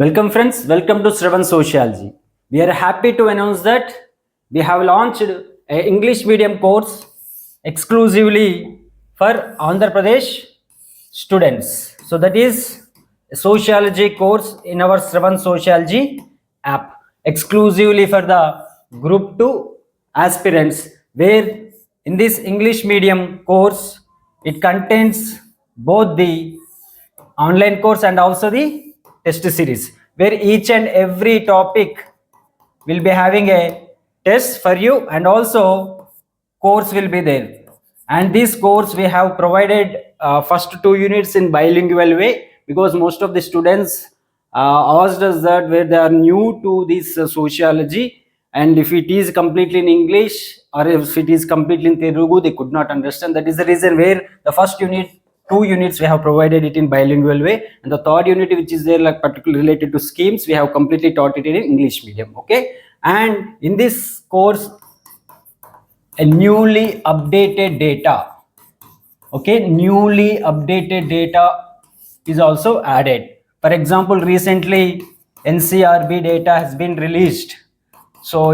Welcome friends, welcome to Shravan Sociology. We are happy to announce that we have launched an English medium course exclusively for Andhra Pradesh students. So that is a sociology course in our Shravan Sociology app exclusively for the group 2 aspirants, where in this English medium course it contains both the online course and also the test series, where each and every topic will be having a test for you and also course will be there. And this course we have provided first 2 units in bilingual way, because most of the students asked us that where they are new to this sociology, and if it is completely in English or if it is completely in Telugu, they could not understand. That is the reason where the first unit 2 units we have provided it in bilingual way, and the third unit, which is there like particularly related to schemes, we have completely taught it in English medium. Okay, and in this course a newly updated data, newly updated data is also added. For example, recently NCRB data has been released. So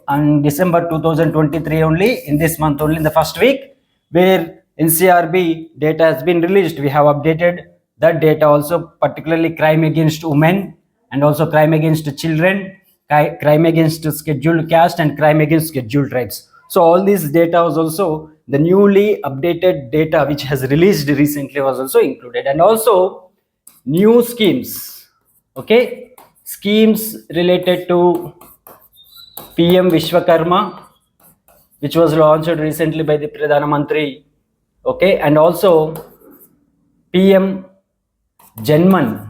on December 2023 only, in this month only, in the first week, where NCRB data has been released, we have updated that data also, particularly crime against women and also crime against children, crime against scheduled caste and crime against scheduled tribes. So all these data was also the newly updated data which has released recently was also included. And also new schemes, schemes related to PM Vishwakarma, which was launched recently by the Pradhana Mantri, and also PM Janman,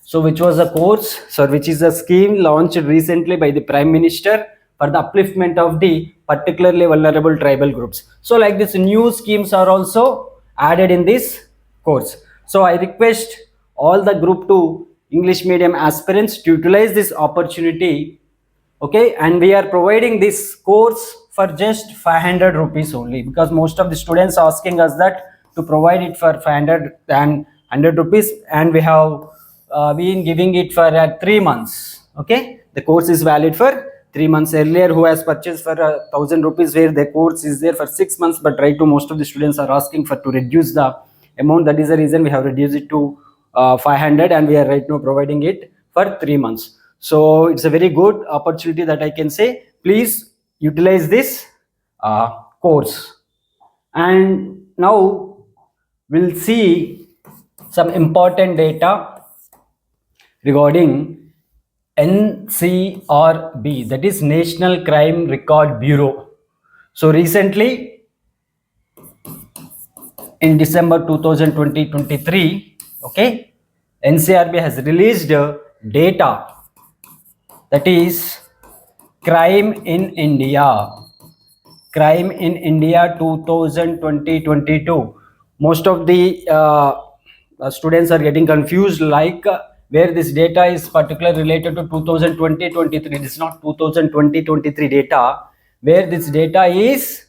so which was a course, which is a scheme launched recently by the Prime Minister for the upliftment of the particularly vulnerable tribal groups. So like this, new schemes are also added in this course. So I request all the group 2 English medium aspirants to utilize this opportunity. And we are providing this course for just 500 rupees only, because most of the students are asking us that to provide it for 500 and 100 rupees, and we have been giving it for 3 months. The course is valid for 3 months. Earlier who has purchased for 1000 rupees, where the course is there for 6 months, but right to most of the students are asking for to reduce the amount. That is the reason we have reduced it to 500, and we are right now providing it for 3 months. So it's a very good opportunity that I can say. Please utilize this course. And now we'll see some important data regarding NCRB, that is National Crime Record Bureau. So recently in December 2023, NCRB has released data, that is Crime in India 2020-22. Most of the students are getting confused, like where this data is particularly related to 2020-23. It is not 2020-23 data, where this data is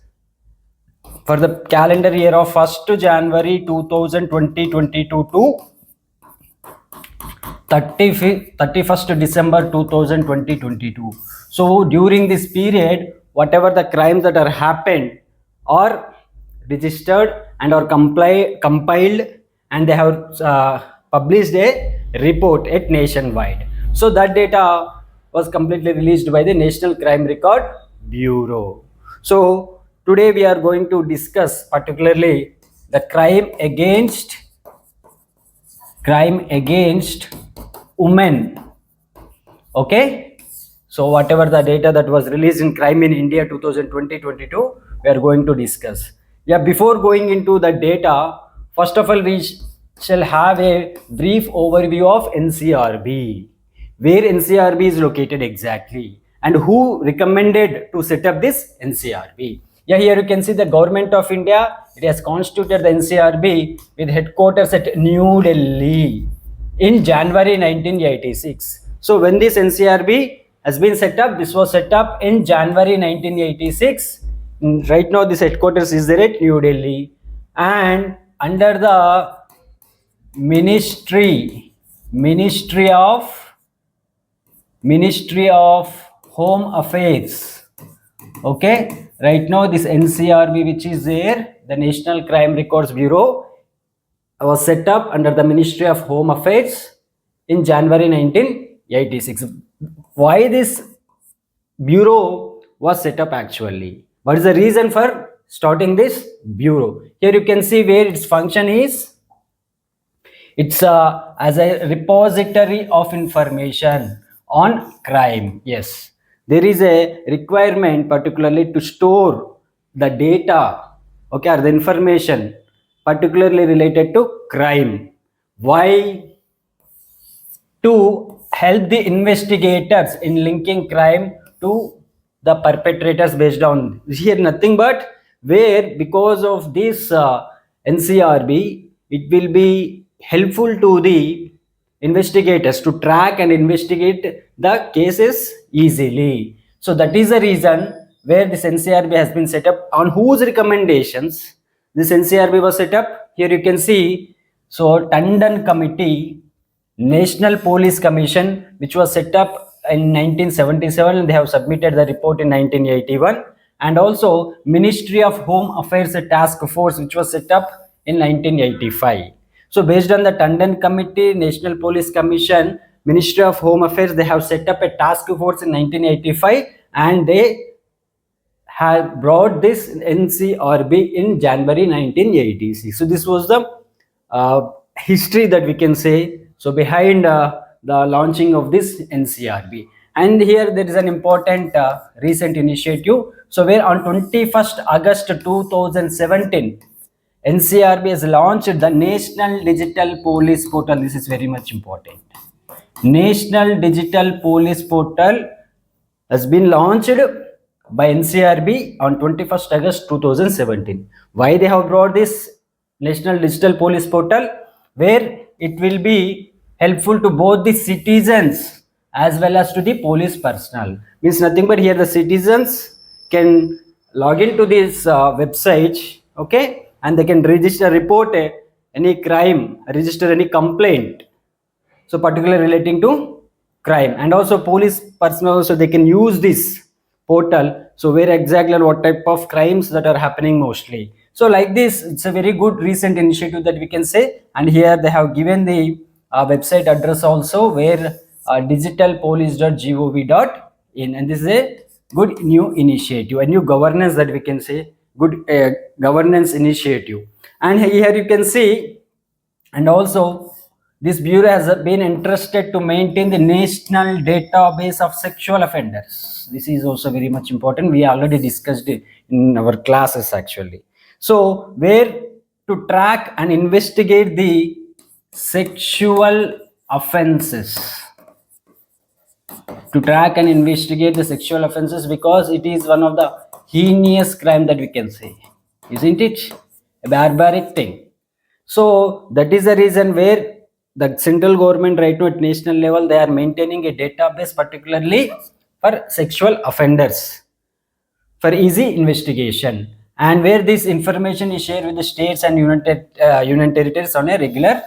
for the calendar year of 1st January 2022 to 31st December 2022. So during this period, whatever the crimes that are happened are registered and are compiled, and they have published a report at nationwide. So that data was completely released by the National Crime Record Bureau. So today we are going to discuss particularly the crime against women. So whatever the data that was released in Crime in India 2020-22, we are going to discuss. Before going into the data, first of all we shall have a brief overview of NCRB, where NCRB is located exactly, and who recommended to set up this NCRB. Here you can see the Government of India, it has constituted the NCRB with headquarters at New Delhi in January 1986. So when this NCRB has been set up, this was set up in January 1986. Right now this headquarters is there at New Delhi, and under the Ministry of Home Affairs. Okay, right now this NCRB, which is there, the National Crime Records Bureau, was set up under the Ministry of Home Affairs in January 1986. Why this bureau was set up actually? What is the reason for starting this bureau? Here you can see where its function is. It's as a repository of information on crime. Yes, there is a requirement particularly to store the data, okay, or the information particularly related to crime. Why? To help the investigators in linking crime to the perpetrators based on here nothing but where because of this NCRB, it will be helpful to the investigators to track and investigate the cases easily. So that is the reason where this NCRB has been set up. On whose recommendations this NCRB was set up? Here you can see. So Tandon Committee, National Police Commission, which was set up in 1977, and they have submitted the report in 1981, and also Ministry of Home Affairs Task Force, which was set up in 1985. So based on the Tandon Committee, National Police Commission, Ministry of Home Affairs, they have set up a task force in 1985, and they have brought this NCRB in January 1986. So this was the history that we can say. So behind the launching of this NCRB, and here there is an important recent initiative. So where on 21st August 2017, NCRB has launched the National Digital Police Portal. This is very much important. National Digital Police Portal has been launched by NCRB on 21st August 2017. Why they have brought this National Digital Police Portal? Where it will be helpful to both the citizens as well as to the police personnel. Means nothing but here the citizens can log into this website, okay, and they can register, report any crime, register any complaint. So particularly relating to crime, and also police personnel, so they can use this portal. So where exactly and what type of crimes that are happening mostly. So like this, it's a very good recent initiative that we can say. And here they have given the website address also, where digitalpolice.gov.in, and this is a good new initiative, a new governance that we can say, good governance initiative. And here you can see, and also this bureau has been entrusted to maintain the national database of sexual offenders. This is also very much important. We already discussed it in our classes actually. So where to track and investigate the sexual offenses. To track and investigate the sexual offenses, because it is one of the heinous crime that we can say, isn't it? A barbaric thing. So that is the reason where the central government right now at national level, they are maintaining a database particularly for sexual offenders for easy investigation, and where this information is shared with the states and union territories on a regular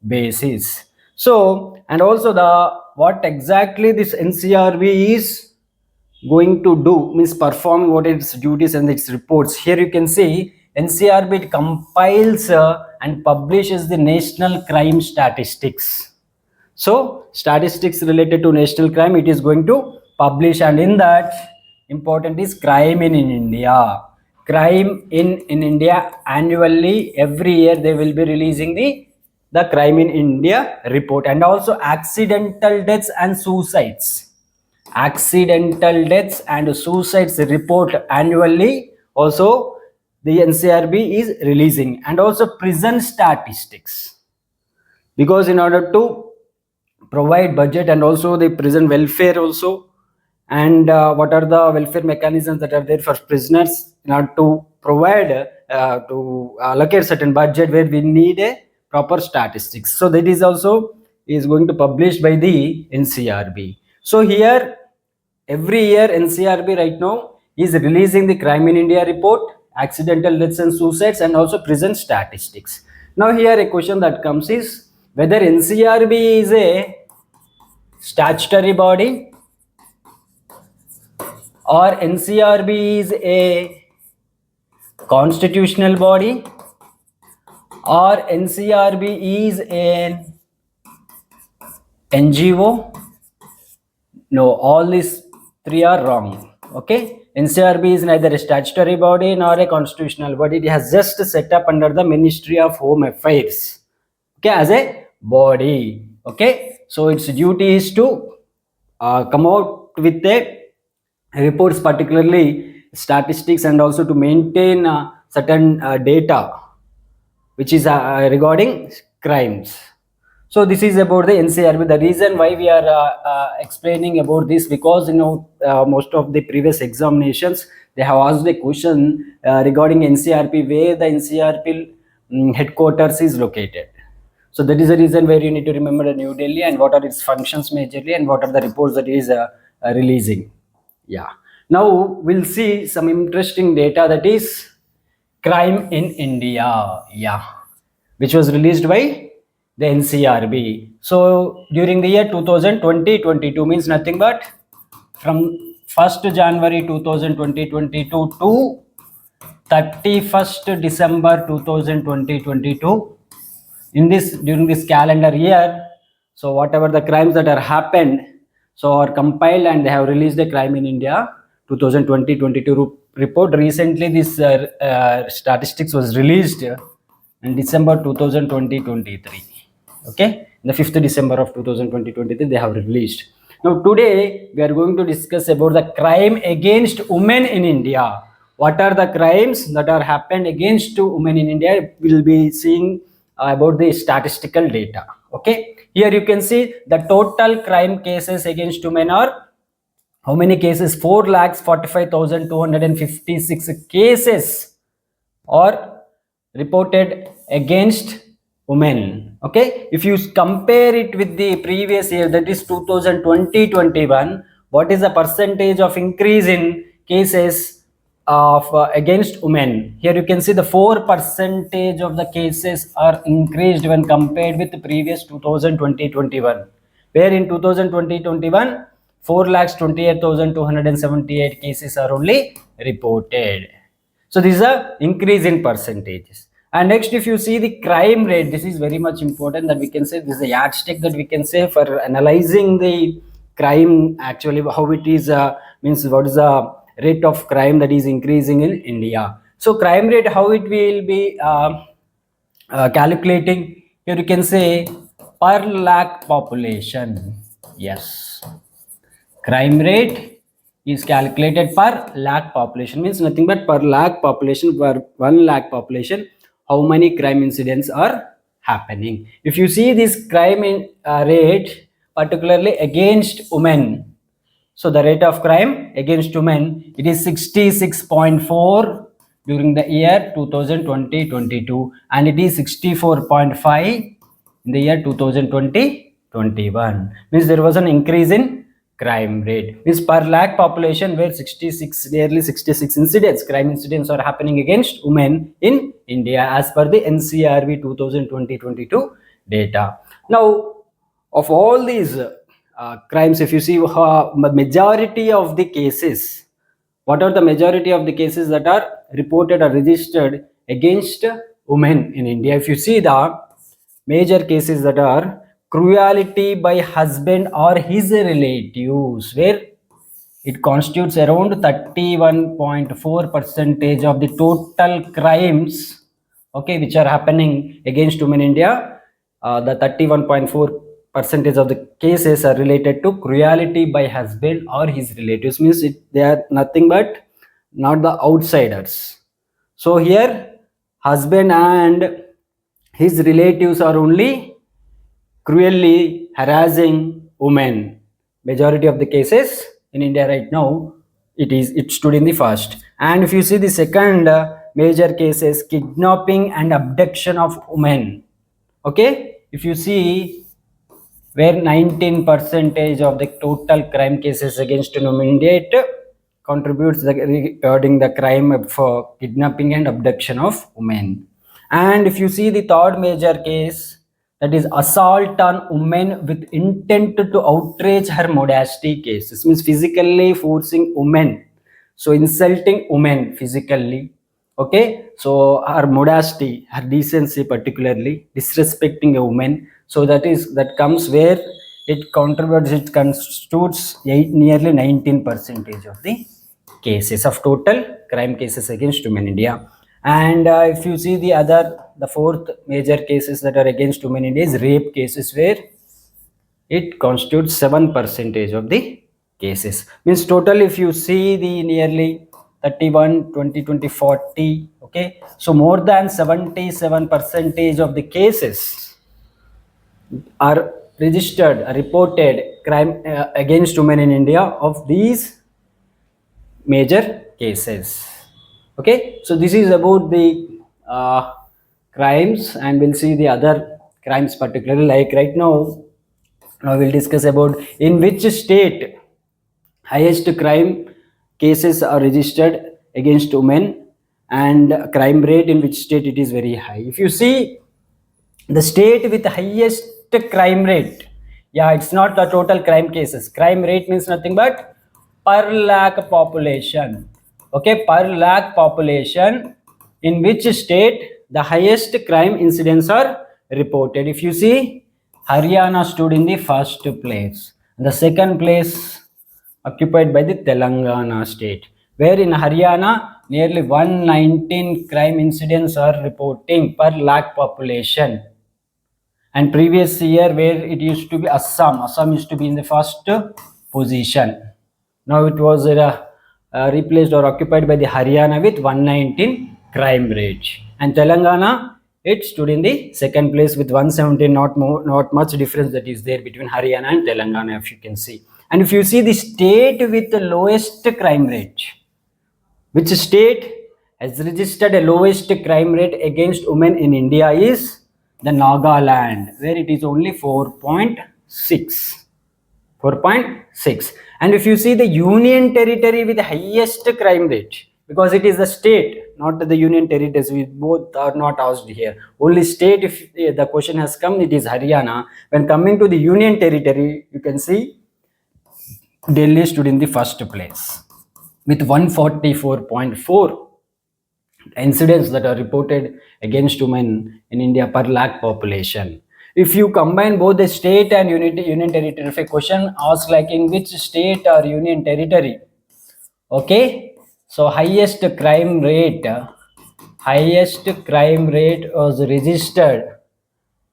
basis. So, and also the what exactly this NCRB is going to do, means performing what its duties and its reports. Here you can see NCRB compiles and publishes the national crime statistics. So statistics related to national crime it is going to publish, and in that important is crime in India. Crime in India annually, every year they will be releasing the crime in India report, and also accidental deaths and suicides. Accidental deaths and suicides report annually also the NCRB is releasing, and also prison statistics, because in order to provide budget and also the prison welfare also, and what are the welfare mechanisms that are there for prisoners in order to provide to allocate certain budget where we need a proper statistics. So that is also is going to publish by the NCRB. So here every year NCRB right now is releasing the crime in India report, accidental deaths and suicides, and also prison statistics. Now here a question that comes is, whether NCRB is a statutory body or NCRB is a constitutional body or NCRB is an NGO. No, all these three are wrong. Okay, NCRB is neither a statutory body nor a constitutional body. It has just set up under the Ministry of Home Affairs. Okay, as a body. Okay, so its duty is to come out with a reports, particularly statistics, and also to maintain certain data which is regarding crimes. So this is about the NCRB. The reason why we are explaining about this, because most of the previous examinations they have asked a question regarding NCRB, where the NCRB headquarters is located. So that is the reason where you need to remember the New Delhi and what are its functions majorly and what are the reports that it is releasing. Yeah. Now we'll see some interesting data, that is crime in India. Yeah. Which was released by the NCRB. So during the year 2020-22 means nothing but from 1st January 2020-22 to 31st December 2020-22. During this calendar year, so whatever the crimes that are happened, so are compiled and they have released the crime in India 2020-22 report. Recently this statistics was released in December 2020-23. Okay, the 5th December of 2020-23 they have released. Now today we are going to discuss about the crime against women in India. What are the crimes that are happened against women in India? We'll be seeing about the statistical data. Okay, here you can see the total crime cases against women are how many cases? 4,45,256 cases are reported against women. Okay, if you compare it with the previous year, that is 2020-21, what is the percentage of increase in cases of against women? Here you can see the 4% of the cases are increased when compared with the previous 2020-21, where in 2020-21 4,28,278 cases are only reported. So this is a increase in percentages. And next, if you see the crime rate, this is very much important, that we can say this is a yardstick that we can say for analyzing the crime, actually how it is means what is the rate of crime that is increasing in India. So crime rate, how it will be calculating, here you can say per lakh population. Yes, crime rate is calculated per lakh population, means nothing but per lakh population, per 1 lakh population, how many crime incidents are happening. If you see this crime rate, particularly against women, so the rate of crime against women, it is 66.4 during the year 2020-22, and it is 64.5 in the year 2020-21. Means there was an increase in crime rate. Means per lakh population, where nearly 66 incidents, crime incidents are happening against women in India as per the NCRB 2020-22 data. Now, of all these crimes, if you see majority of the cases, what are the majority of the cases that are reported or registered against women in India? If you see the major cases that are cruelty by husband or his relatives, where it constitutes around 31.4% of the total crimes, okay, which are happening against women in India. The 31.4% of the cases are related to cruelty by husband or his relatives, means they are nothing but not the outsiders. So here husband and his relatives are only cruelly harassing women. Majority of the cases in India right now, it stood in the first. And if you see the second major cases, kidnapping and abduction of women. Okay, if you see where 19% of the total crime cases against women in India, it contributes regarding the crime for kidnapping and abduction of women. And if you see the third major case, that is assault on women with intent to outrage her modesty cases, means physically forcing women, so insulting women physically. Okay, so her modesty, her decency, particularly disrespecting a woman, so that comes where it contributes, it constitutes nearly 19 percentage of the cases of total crime cases against women in India. And if you see the fourth major cases that are against women in India is rape cases, where it constitutes 7 percentage of the cases. Means total, if you see the nearly 31, 20, 20, 40, okay, so more than 77 percentage of the cases are registered, reported crime against women in India of these major cases. Okay, so this is about the crimes, and we'll see the other crimes particularly. Like right now we'll discuss about in which state highest crime cases are registered against women, and crime rate in which state it is very high. If you see the state with the highest crime rate, yeah, it's not the total crime cases. Crime rate means nothing but per lakh population. Okay, per lakh population, in which state the highest crime incidents are reported. If you see, Haryana stood in the first place. The second place occupied by the Telangana state, where in Haryana nearly 119 crime incidents are reporting per lakh population. And previous year, where it used to be Assam used to be in the first position. Now it was replaced or occupied by the Haryana with 119 crime rate, and Telangana, it stood in the second place with 117. Not much difference that is there between Haryana and Telangana, if you can see. And if you see the state with the lowest crime rate, which state has registered a lowest crime rate against women in India is the Nagaland, where it is only 4.6. 4.6. And if you see the union territory with the highest crime rate, because it is the state, not the union territories, we both are not asked here. Only state, if the question has come, it is Haryana. When coming to the union territory, you can see Delhi stood in the first place with 144.4 incidents that are reported against women in India per lakh population. If you combine both the state and union territory, if a question asks like in which state or union territory, okay, so highest crime rate was registered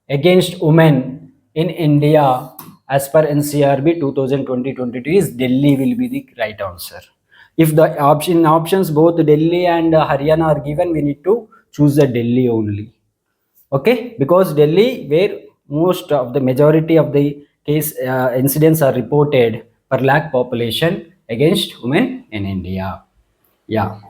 against women in India as per NCRB 2020-22 is Delhi will be the right answer. If the options both Delhi and Haryana are given, we need to choose the Delhi only. Okay, because Delhi, where most of the majority of the case incidents are reported per lakh population against women in India. Yeah.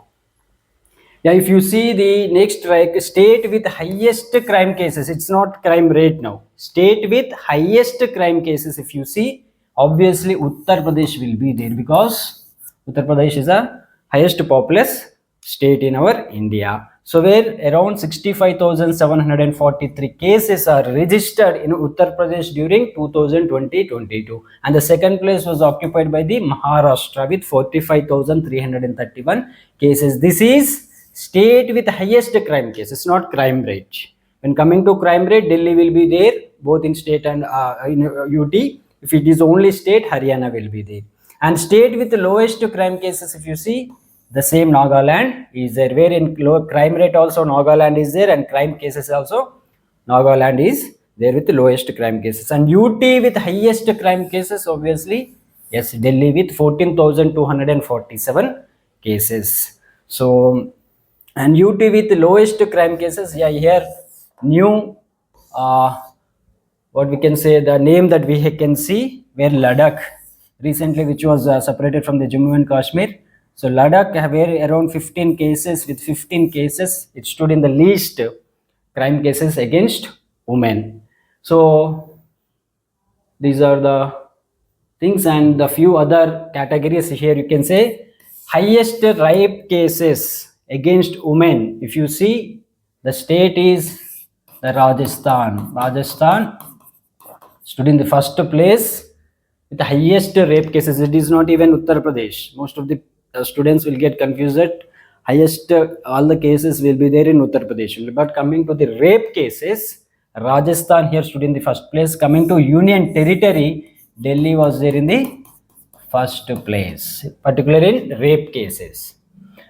Yeah, if you see the next state with highest crime cases, it's not crime rate now. State with highest crime cases, if you see, obviously Uttar Pradesh will be there, because Uttar Pradesh is the highest populous state in our India. So where around 65,743 cases are registered in Uttar Pradesh during 2020-22, and the second place was occupied by the Maharashtra with 45,331 cases. This is state with highest crime cases, not crime rate. When coming to crime rate, Delhi will be there both in state and in UT. If it is only state, Haryana will be there. And state with the lowest crime cases, if you see, the same Nagaland is there, where in low crime rate also Nagaland is there, and crime cases also Nagaland is there with the lowest crime cases. And UT with highest crime cases, obviously, yes, Delhi with 14,247 cases. So, and UT with the lowest crime cases, yeah, here new what we can say, the name that we can see, where Ladakh recently, which was separated from the Jammu and Kashmir. So Ladakh have around 15 cases. With 15 cases, it stood in the least crime cases against women. So these are the things, and the few other categories here you can say. Highest rape cases against women, if you see, the state is The Rajasthan stood in the first place with the highest rape cases. It is not even Uttar Pradesh. Most of the students will get confused that highest all the cases will be there in Uttar Pradesh. But coming to the rape cases, Rajasthan here stood in the first place. Coming to Union Territory, Delhi was there in the first place, particularly in rape cases.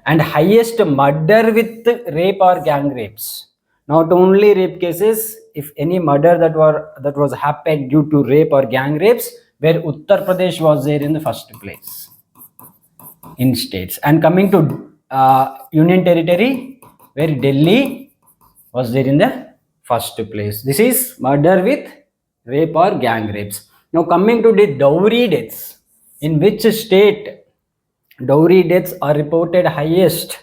And highest murder with rape or gang rapes. Not only rape cases, if any murder that was happened due to rape or gang rapes, where Uttar Pradesh was there in the first place in states. And coming to Union Territory, where Delhi was there in the first place. This is murder with rape or gang rapes. Now coming to the dowry deaths, in which state dowry deaths are reported highest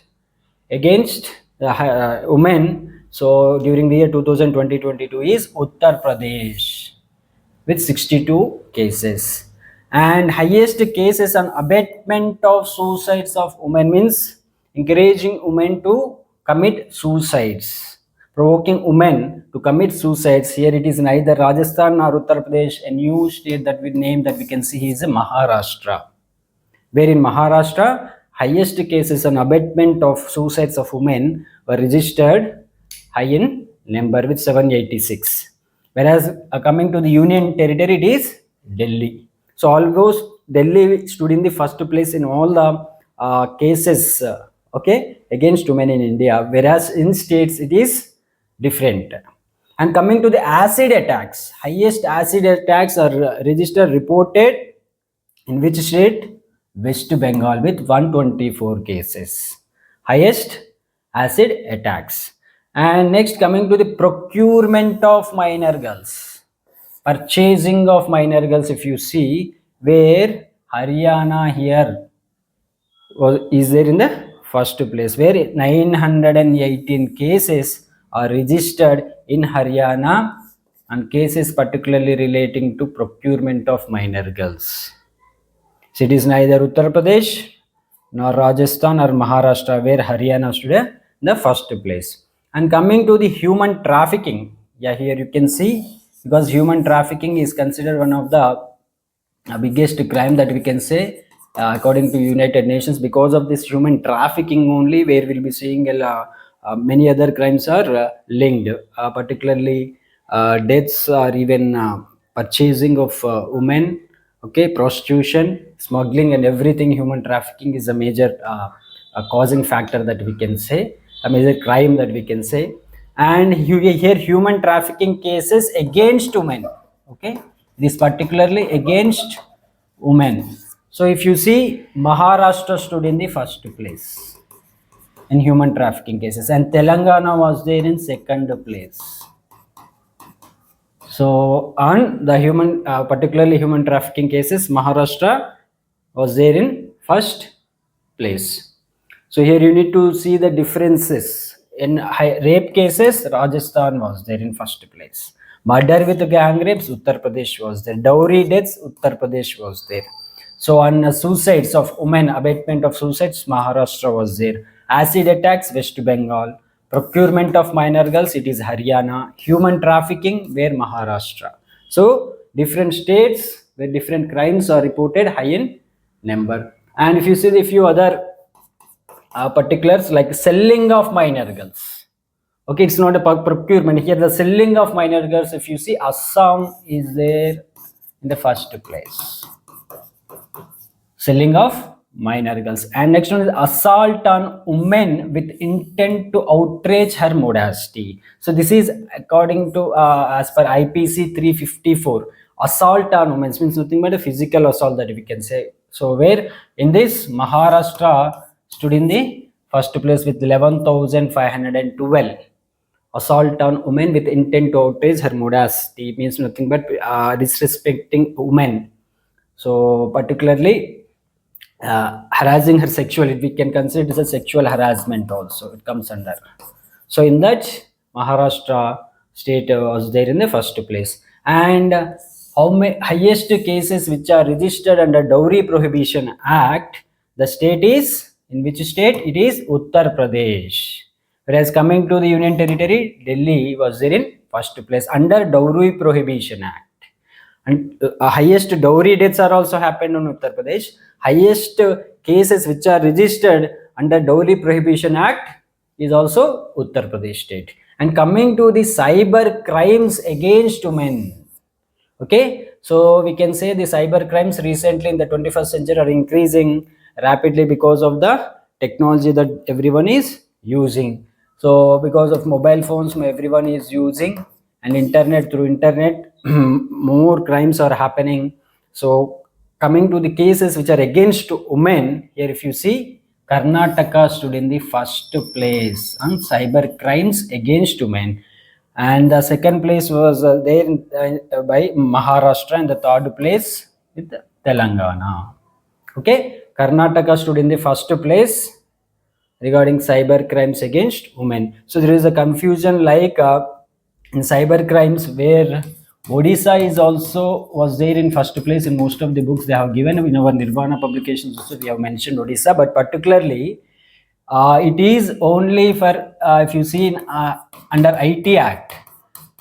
against the women? So during the year 2020-22 is Uttar Pradesh with 62 cases. And highest cases on abatement of suicides of women, means encouraging women to commit suicides, provoking women to commit suicides. Here it is neither Rajasthan or Uttar Pradesh. A new state that we name that we can see is Maharashtra, where in Maharashtra highest cases on abatement of suicides of women were registered high in number with 786. Whereas coming to the Union Territory, it is Delhi. So almost Delhi stood in the first place in all the cases, against women in India. Whereas in states it is different. And coming to the acid attacks, highest acid attacks are registered, reported in which state? West Bengal with 124 cases. Highest acid attacks. And next, coming to the procurement of minor girls, purchasing of minor girls, if you see, where Haryana here is there in the first place, where 918 cases are registered in Haryana, and cases particularly relating to procurement of minor girls. So it is neither Uttar Pradesh nor Rajasthan or Maharashtra, where Haryana stood in the first place. And coming to the human trafficking, here you can see, because human trafficking is considered one of the biggest crime that we can say according to United Nations. Because of this human trafficking only, where we'll be seeing many other crimes are linked, particularly deaths or even purchasing of women, prostitution, smuggling, and everything. Human trafficking is a major causing factor that we can say, a major crime that we can say. And here human trafficking cases against women, this particularly against women. So if you see, Maharashtra stood in the first place in human trafficking cases, and Telangana was there in second place. So on the human, particularly human trafficking cases, Maharashtra was there in first place. So here you need to see the differences. In rape cases, Rajasthan was there in first place. Murder with gang rapes, Uttar Pradesh was there. Dowry deaths, Uttar Pradesh was there. So on suicides of women, abatement of suicides, Maharashtra was there. Acid attacks, West Bengal. Procurement of minor girls, it is Haryana. Human trafficking, where Maharashtra. So different states where different crimes are reported high in number. And if you see the few other particulars like selling of minor girls, it's not a procurement. Here the selling of minor girls, if you see, Assam is there in the first place, selling of minor girls. And next one is assault on women with intent to outrage her modesty. So this is according to as per IPC 354, assault on women means nothing but a physical assault that we can say. So where in this, Maharashtra stood in the first place with 11,512. Assault on women with intent to outrage her modesty means nothing but disrespecting women. So particularly harassing her sexually, we can consider it as a sexual harassment also, it comes under. So in that, Maharashtra state was there in the first place. And highest cases which are registered under Dowry Prohibition Act, the state is, in which state? It is Uttar Pradesh. Whereas coming to the Union Territory, Delhi was there in first place under Dowry Prohibition Act. And highest dowry deaths are also happened in Uttar Pradesh. Highest cases which are registered under Dowry Prohibition Act is also Uttar Pradesh state. And coming to the cyber crimes against women, okay, so we can say the cyber crimes recently in the 21st century are increasing rapidly because of the technology that everyone is using. So because of mobile phones everyone is using, and internet, through internet more crimes are happening. So coming to the cases which are against women, here if you see, Karnataka stood in the first place on cyber crimes against women, and the second place was there by Maharashtra, and the third place with Telangana. Okay, Karnataka stood in the first place regarding cyber crimes against women. So there is a confusion like in cyber crimes where Odisha is also was there in first place in most of the books they have given. In our Nirvana publications also we have mentioned Odisha, but particularly it is only for if you see in, under IT Act.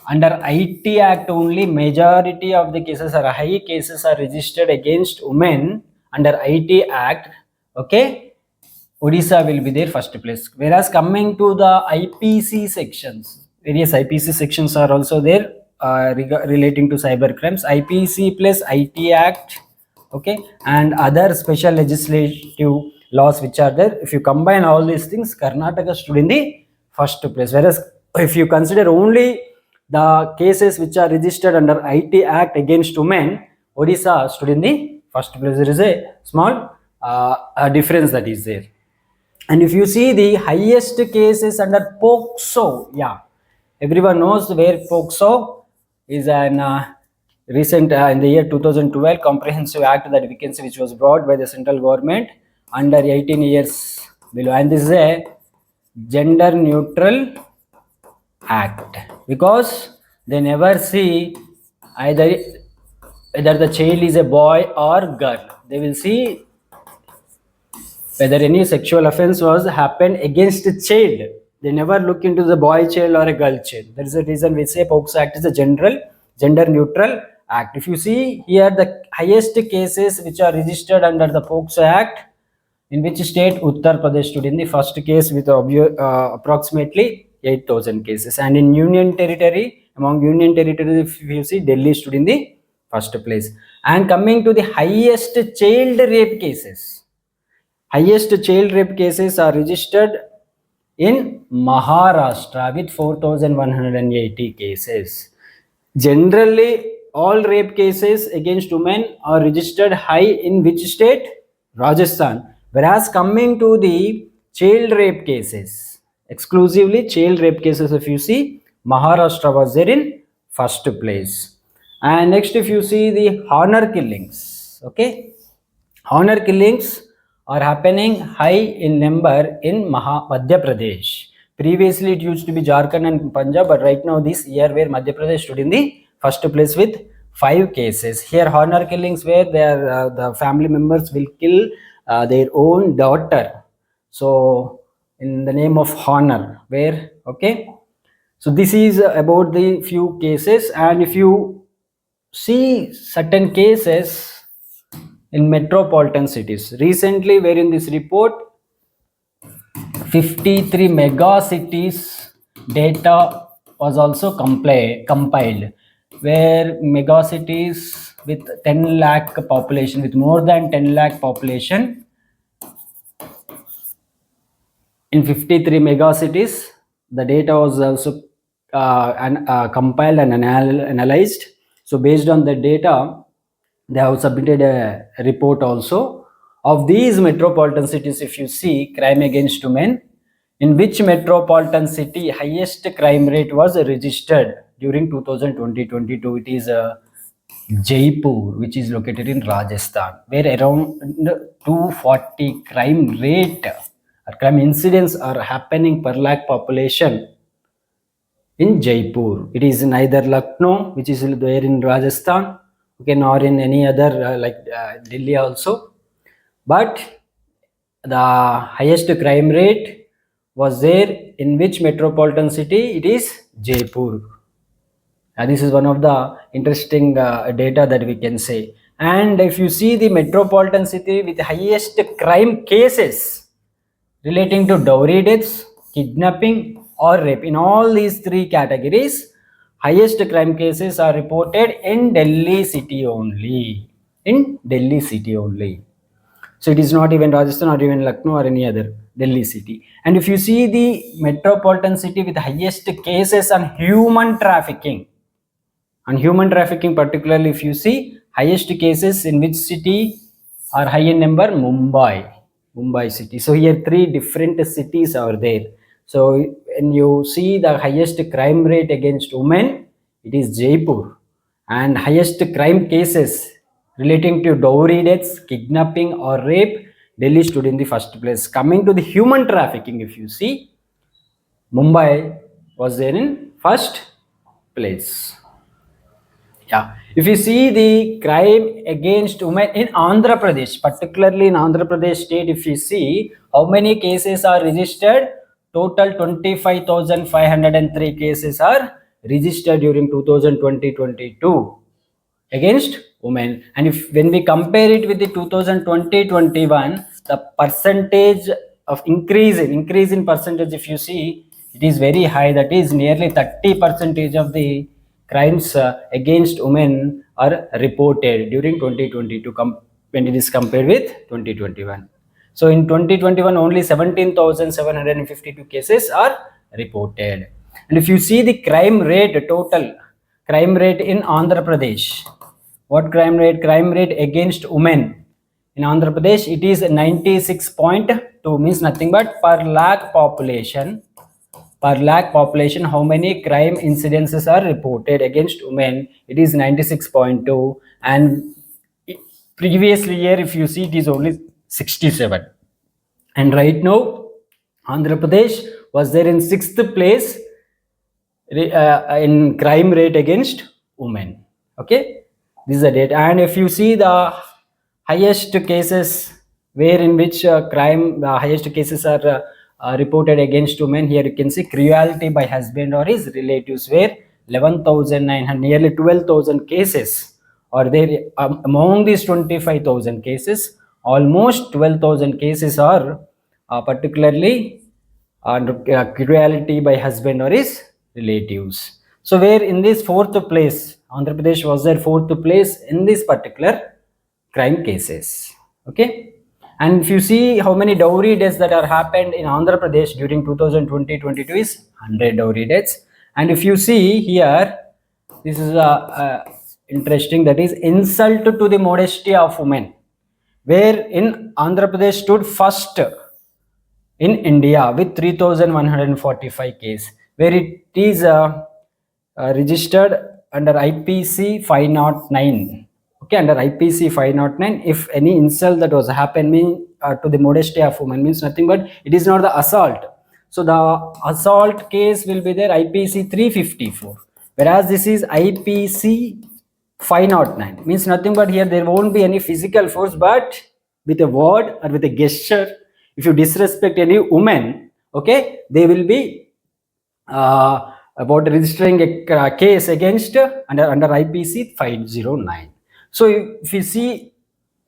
Under IT Act only majority of the cases are high cases are registered against women under IT Act. Okay, Odisha will be there first place. Whereas coming to the IPC sections, various IPC sections are also there relating to cyber crimes. IPC plus IT Act, okay, and other special legislative laws which are there. If you combine all these things, Karnataka stood in the first place. Whereas if you consider only the cases which are registered under IT Act against women, Odisha stood in the first place. There is a small a difference that is there. And if you see the highest cases under POCSO, yeah, everyone knows where POCSO is an recent in the year 2012 comprehensive act that we can see which was brought by the central government under 18 years below, and this is a gender neutral act because they never see either whether the child is a boy or girl. They will see whether any sexual offense was happened against a child. They never look into the boy child or a girl child. There is a reason we say POCSO Act is a general gender neutral act. If you see here the highest cases which are registered under the POCSO Act, in which state? Uttar Pradesh stood in the first case with approximately 8,000 cases, and in Union Territory, among Union Territories, if you see, Delhi stood in the first place. And coming to the highest child rape cases, highest child rape cases are registered in Maharashtra with 4,180 cases. Generally, all rape cases against women are registered high in which state? Rajasthan. Whereas coming to the child rape cases, exclusively child rape cases, if you see, Maharashtra was there in first place. And next, if you see the honor killings, okay, honor killings are happening high in number in Madhya Pradesh. Previously, it used to be Jharkhand and Punjab, but right now this year where Madhya Pradesh stood in the first place with 5 cases. Here, honor killings where the family members will kill their own daughter. So, in the name of honor, where okay. So this is about the few cases, and if you see certain cases in metropolitan cities recently, where in this report 53 mega cities data was also compiled, where mega cities with 10 lakh population, with more than 10 lakh population, in 53 mega cities the data was also compiled and analyzed. So based on the data they have submitted a report also. Of these metropolitan cities, if you see crime against women, in which metropolitan city highest crime rate was registered during 2020-22, it is Jaipur, which is located in Rajasthan, where around 240 crime rate or crime incidents are happening per lakh population in Jaipur. It is neither Lucknow, which is there in Rajasthan, okay, nor in any other Delhi also. But the highest crime rate was there in which metropolitan city? It is Jaipur. This is one of the interesting data that we can say. And if you see the metropolitan city with the highest crime cases relating to dowry deaths, kidnapping or rape, in all these three categories, highest crime cases are reported in Delhi city only. In Delhi city only. So it is not even Rajasthan or even Lucknow or any other, Delhi city. And if you see the metropolitan city with the highest cases on human trafficking, particularly if you see highest cases in which city are high in number, Mumbai city. So here three different cities are there. So when you see the highest crime rate against women, it is Jaipur. And highest crime cases relating to dowry deaths, kidnapping or rape, Delhi stood in the first place. Coming to the human trafficking, if you see, Mumbai was there in first place. Yeah, if you see the crime against women in Andhra Pradesh, particularly in Andhra Pradesh state, if you see how many cases are registered, total 25,503 cases are registered during 2020-22 against women. And if when we compare it with the 2020-21, the percentage of increase in percentage, if you see, it is very high. That is nearly 30% of the crimes against women are reported during 2022 when it is compared with 2021. So in 2021 only 17,752 cases are reported. And if you see the crime rate, total crime rate in Andhra Pradesh, what crime rate against women in Andhra Pradesh, it is 96.2, means nothing but per lakh population, how many crime incidences are reported against women, it is 96.2. And previously year, if you see, it is only 67. And right now Andhra Pradesh was there in 6th place in crime rate against women. Okay, this is the data. And if you see the highest cases where in which highest cases are reported against women, here you can see cruelty by husband or his relatives, where 11,900, nearly 12,000 cases are there. Among these 25,000 cases, almost 12,000 cases are particularly cruelty by husband or his relatives. So where in this 4th place, Andhra Pradesh was there 4th place in this particular crime cases. Okay, and if you see how many dowry deaths that are happened in Andhra Pradesh during 2020-22 is 100 dowry deaths. And if you see here, this is interesting, that is insult to the modesty of women, where in Andhra Pradesh stood first in India with 3,145 case, where it is registered under IPC 509. Okay, under IPC 509, if any insult that was happening to the modesty of woman, means nothing but it is not the assault. So the assault case will be there IPC 354, whereas this is IPC 509, means nothing but here there won't be any physical force, but with a word or with a gesture, if you disrespect any woman, okay, they will be about registering a case against under IPC 509. So if you see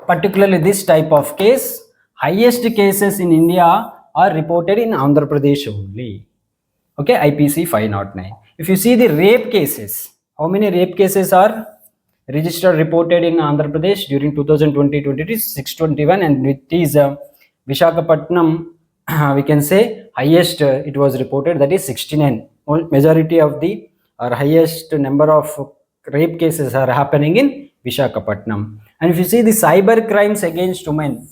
particularly this type of case, highest cases in India are reported in Andhra Pradesh only. Okay, IPC 509. If you see the rape cases, how many rape cases are registered reported in Andhra Pradesh during 2020-22? 621. And it is Visakhapatnam, we can say highest it was reported, that is 69. Majority of the or highest number of rape cases are happening in Visakhapatnam. And if you see the cyber crimes against women,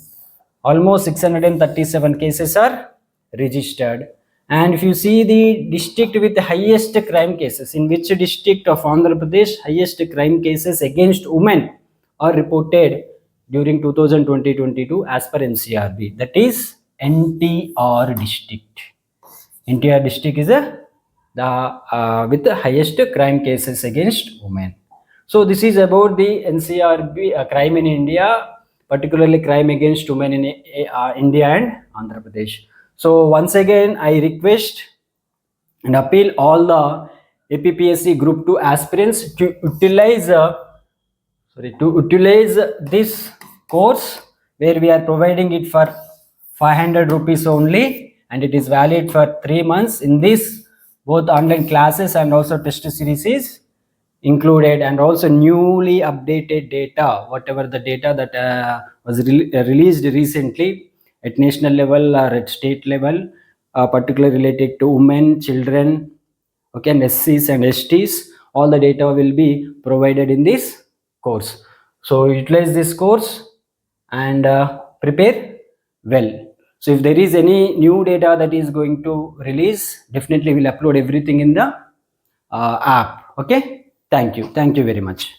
almost 637 cases are registered. And if you see the district with the highest crime cases, in which district of Andhra Pradesh highest crime cases against women are reported during 2020-22 as per NCRB, that is NTR district. NTR district is with the highest crime cases against women. So this is about the NCRB crime in India, particularly crime against women in India and Andhra Pradesh. So once again, I request and appeal all the APPSC Group 2 aspirants to utilize this course, where we are providing it for 500 rupees only, and it is valid for 3 months. In this, both online classes and also test series is included, and also newly updated data, whatever the data that was released recently at national level or at state level, particularly related to women, children, okay, and SCs and STs, all the data will be provided in this course. So utilize this course and prepare well. So if there is any new data that is going to release, definitely we'll upload everything in the app. Okay, thank you very much.